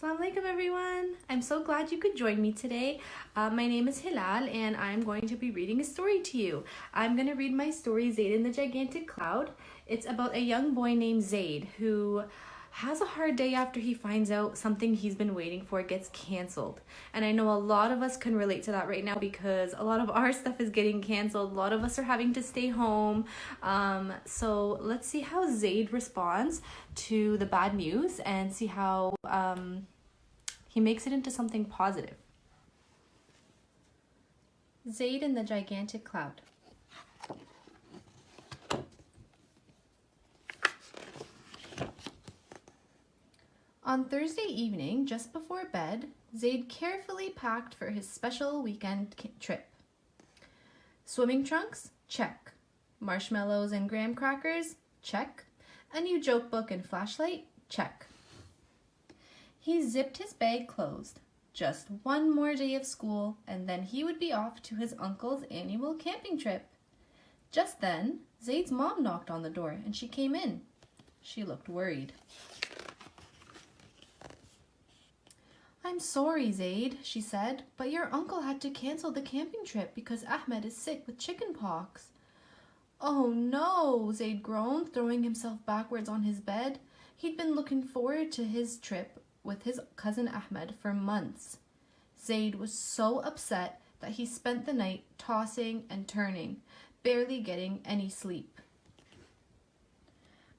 Assalamu alaikum everyone. I'm so glad you could join me today. My name is Hilal and I'm going to be reading a story to you. I'm going to read my story, Zaid in the Gigantic Cloud. It's about a young boy named Zaid who has a hard day after he finds out something he's been waiting for gets canceled. And I know a lot of us can relate to that right now because a lot of our stuff is getting canceled. A lot of us are having to stay home. So let's see how Zaid responds to the bad news and see how he makes it into something positive. Zaid in the Gigantic Cloud. On Thursday evening, just before bed, Zaid carefully packed for his special weekend trip. Swimming trunks? Check. Marshmallows and graham crackers? Check. A new joke book and flashlight? Check. He zipped his bag closed. Just one more day of school, and then he would be off to his uncle's annual camping trip. Just then, Zaid's mom knocked on the door, and she came in. She looked worried. "I'm sorry, Zaid," she said, "but your uncle had to cancel the camping trip because Ahmed is sick with chicken pox." "Oh no," Zaid groaned, throwing himself backwards on his bed. He'd been looking forward to his trip with his cousin Ahmed for months. Zaid was so upset that he spent the night tossing and turning, barely getting any sleep.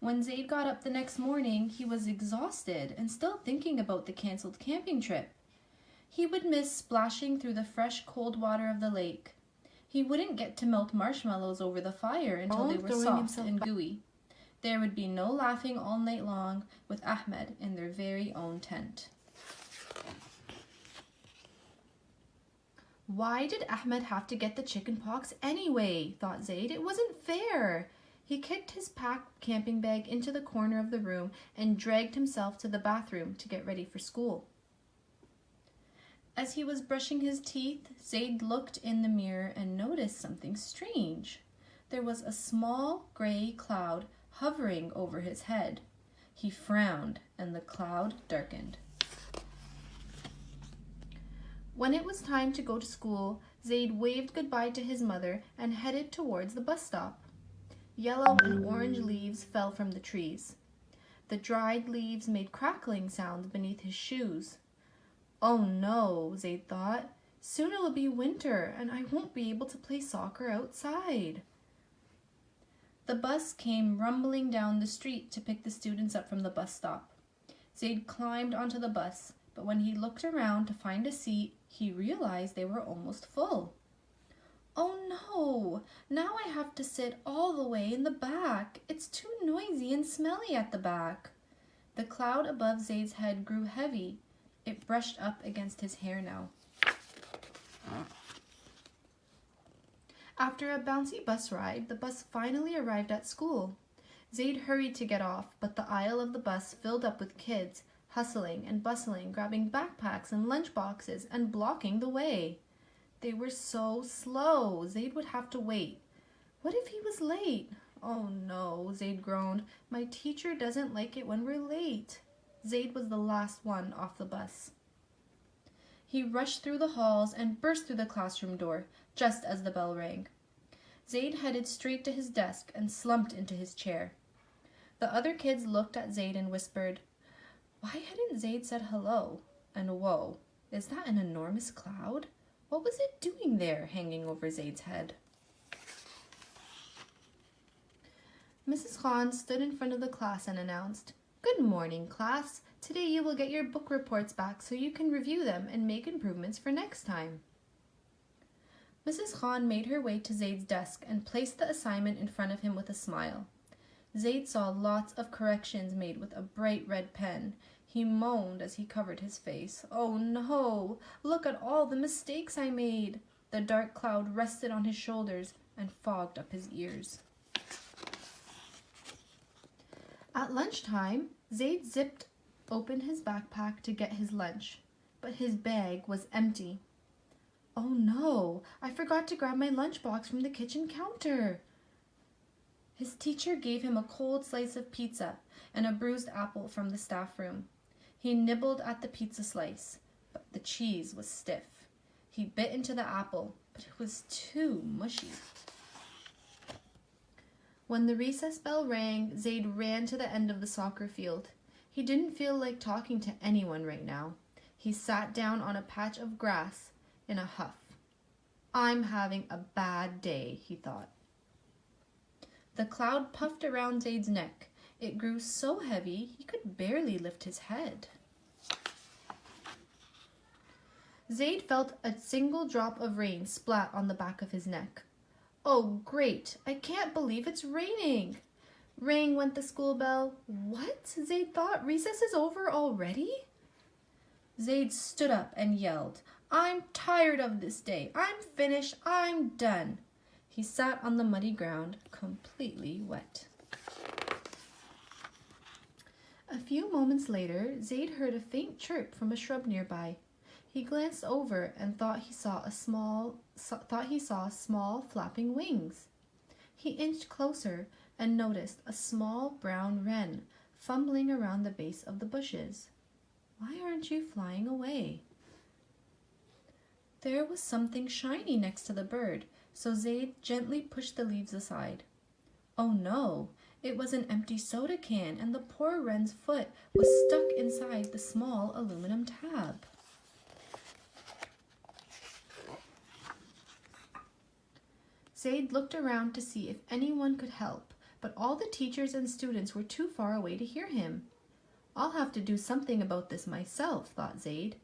When Zaid got up the next morning, he was exhausted and still thinking about the canceled camping trip. He would miss splashing through the fresh, cold water of the lake. He wouldn't get to melt marshmallows over the fire until they were soft and gooey. There would be no laughing all night long with Ahmed in their very own tent. Why did Ahmed have to get the chicken pox anyway, thought Zaid. It wasn't fair. He kicked his packed camping bag into the corner of the room and dragged himself to the bathroom to get ready for school. As he was brushing his teeth, Zaid looked in the mirror and noticed something strange. There was a small gray cloud hovering over his head. He frowned and the cloud darkened. When it was time to go to school, Zaid waved goodbye to his mother and headed towards the bus stop. Yellow and orange leaves fell from the trees. The dried leaves made crackling sounds beneath his shoes. "Oh no," Zaid thought. "Soon it will be winter and I won't be able to play soccer outside." The bus came rumbling down the street to pick the students up from the bus stop. Zaid climbed onto the bus, but when he looked around to find a seat, he realized they were almost full. "Oh no, now I have to sit all the way in the back. It's too noisy and smelly at the back." The cloud above Zaid's head grew heavy. It brushed up against his hair now. After a bouncy bus ride, the bus finally arrived at school. Zaid hurried to get off, but the aisle of the bus filled up with kids, hustling and bustling, grabbing backpacks and lunch boxes and blocking the way. They were so slow. Zaid would have to wait. What if he was late? "Oh no," Zaid groaned. "My teacher doesn't like it when we're late." Zaid was the last one off the bus. He rushed through the halls and burst through the classroom door just as the bell rang. Zaid headed straight to his desk and slumped into his chair. The other kids looked at Zaid and whispered, "Why hadn't Zaid said hello?" And whoa, is that an enormous cloud? What was it doing there, hanging over Zaid's head? Mrs. Khan stood in front of the class and announced, "Good morning, class. Today you will get your book reports back so you can review them and make improvements for next time." Mrs. Khan made her way to Zaid's desk and placed the assignment in front of him with a smile. Zaid saw lots of corrections made with a bright red pen. He moaned as he covered his face. "Oh no, look at all the mistakes I made." The dark cloud rested on his shoulders and fogged up his ears. At lunchtime, Zaid zipped open his backpack to get his lunch, but his bag was empty. "Oh no, I forgot to grab my lunchbox from the kitchen counter." His teacher gave him a cold slice of pizza and a bruised apple from the staff room. He nibbled at the pizza slice, but the cheese was stiff. He bit into the apple, but it was too mushy. When the recess bell rang, Zaid ran to the end of the soccer field. He didn't feel like talking to anyone right now. He sat down on a patch of grass in a huff. I'm having a bad day, he thought. The cloud puffed around Zaid's neck. It grew so heavy he could barely lift his head. Zaid felt a single drop of rain splat on the back of his neck. Oh, great! I can't believe it's raining! Ring went the school bell. What? Zaid thought. Recess is over already? Zaid stood up and yelled, I'm tired of this day. I'm finished. I'm done. He sat on the muddy ground, completely wet. A few moments later, Zaid heard a faint chirp from a shrub nearby. He glanced over and thought he saw small flapping wings. He inched closer and noticed a small brown wren fumbling around the base of the bushes. Why aren't you flying away? There was something shiny next to the bird, so Zaid gently pushed the leaves aside. Oh no, it was an empty soda can, and the poor wren's foot was stuck inside the small aluminum tab. Zaid looked around to see if anyone could help, but all the teachers and students were too far away to hear him. I'll have to do something about this myself, thought Zaid.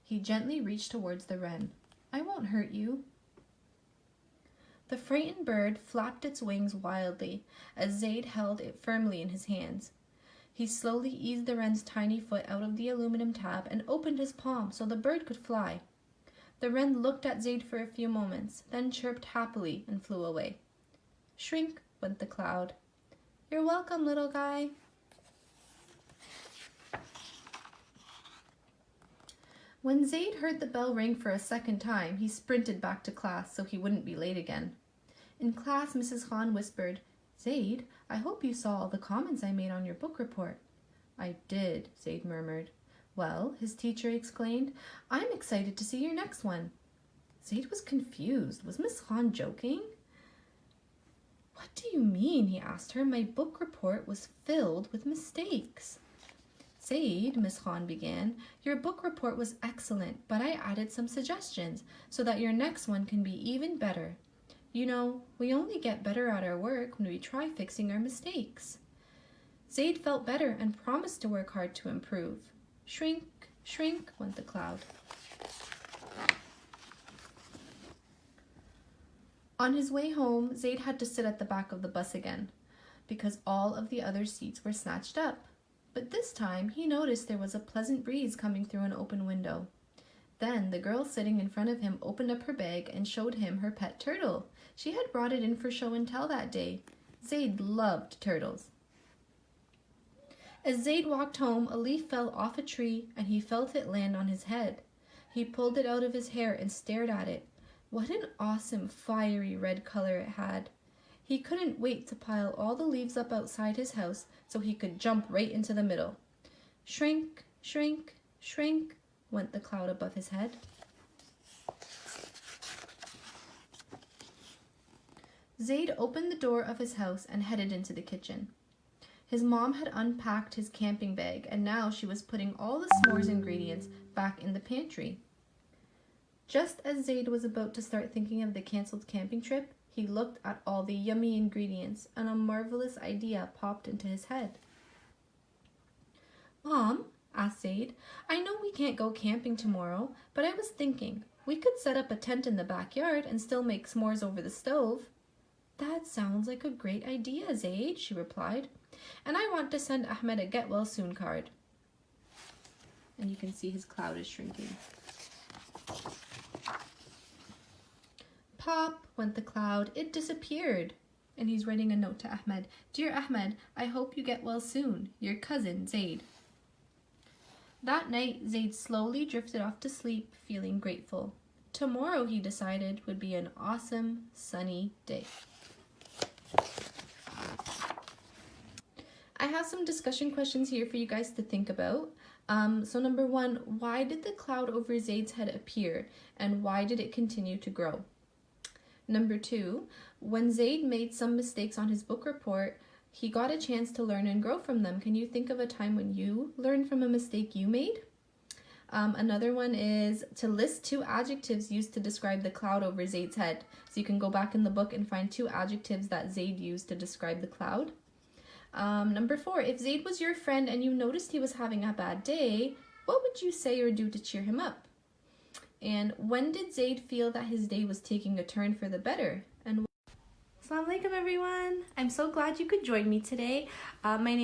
He gently reached towards the wren. I won't hurt you. The frightened bird flapped its wings wildly as Zaid held it firmly in his hands. He slowly eased the wren's tiny foot out of the aluminum tab and opened his palm so the bird could fly. The wren looked at Zaid for a few moments, then chirped happily and flew away. Shrink, went the cloud. You're welcome, little guy. When Zaid heard the bell ring for a second time, he sprinted back to class so he wouldn't be late again. In class, Mrs. Khan whispered, Zaid, I hope you saw all the comments I made on your book report. I did, Zaid murmured. Well, his teacher exclaimed, I'm excited to see your next one. Zaid was confused. Was Miss Khan joking? What do you mean? He asked her. My book report was filled with mistakes. Zaid, Miss Khan began, your book report was excellent, but I added some suggestions so that your next one can be even better. You know, we only get better at our work when we try fixing our mistakes. Zaid felt better and promised to work hard to improve. Shrink, shrink, went the cloud. On his way home, Zaid had to sit at the back of the bus again, because all of the other seats were snatched up. But this time, he noticed there was a pleasant breeze coming through an open window. Then the girl sitting in front of him opened up her bag and showed him her pet turtle. She had brought it in for show and tell that day. Zaid loved turtles. As Zaid walked home, a leaf fell off a tree and he felt it land on his head. He pulled it out of his hair and stared at it. What an awesome fiery red color it had. He couldn't wait to pile all the leaves up outside his house so he could jump right into the middle. Shrink, shrink, shrink, went the cloud above his head. Zaid opened the door of his house and headed into the kitchen. His mom had unpacked his camping bag, and now she was putting all the s'mores ingredients back in the pantry. Just as Zaid was about to start thinking of the canceled camping trip, he looked at all the yummy ingredients, and a marvelous idea popped into his head. Mom, asked Zaid, I know we can't go camping tomorrow, but I was thinking, we could set up a tent in the backyard and still make s'mores over the stove. That sounds like a great idea, Zaid, she replied. And I want to send Ahmed a get well soon card. And you can see his cloud is shrinking. Pop, went the cloud. It disappeared. And he's writing a note to Ahmed. Dear Ahmed, I hope you get well soon. Your cousin, Zaid. That night, Zaid slowly drifted off to sleep, feeling grateful. Tomorrow, he decided, would be an awesome, sunny day. I have some discussion questions here for you guys to think about. So number 1, why did the cloud over Zaid's head appear, and why did it continue to grow? Number 2, when Zaid made some mistakes on his book report, he got a chance to learn and grow from them. Can you think of a time when you learned from a mistake you made? Another one is to list 2 adjectives used to describe the cloud over Zaid's head. So you can go back in the book and find 2 adjectives that Zaid used to describe the cloud. Number 4, if Zaid was your friend and you noticed he was having a bad day, what would you say or do to cheer him up? And when did Zaid feel that his day was taking a turn for the better? And Assalamu alaikum everyone. I'm so glad you could join me today. My name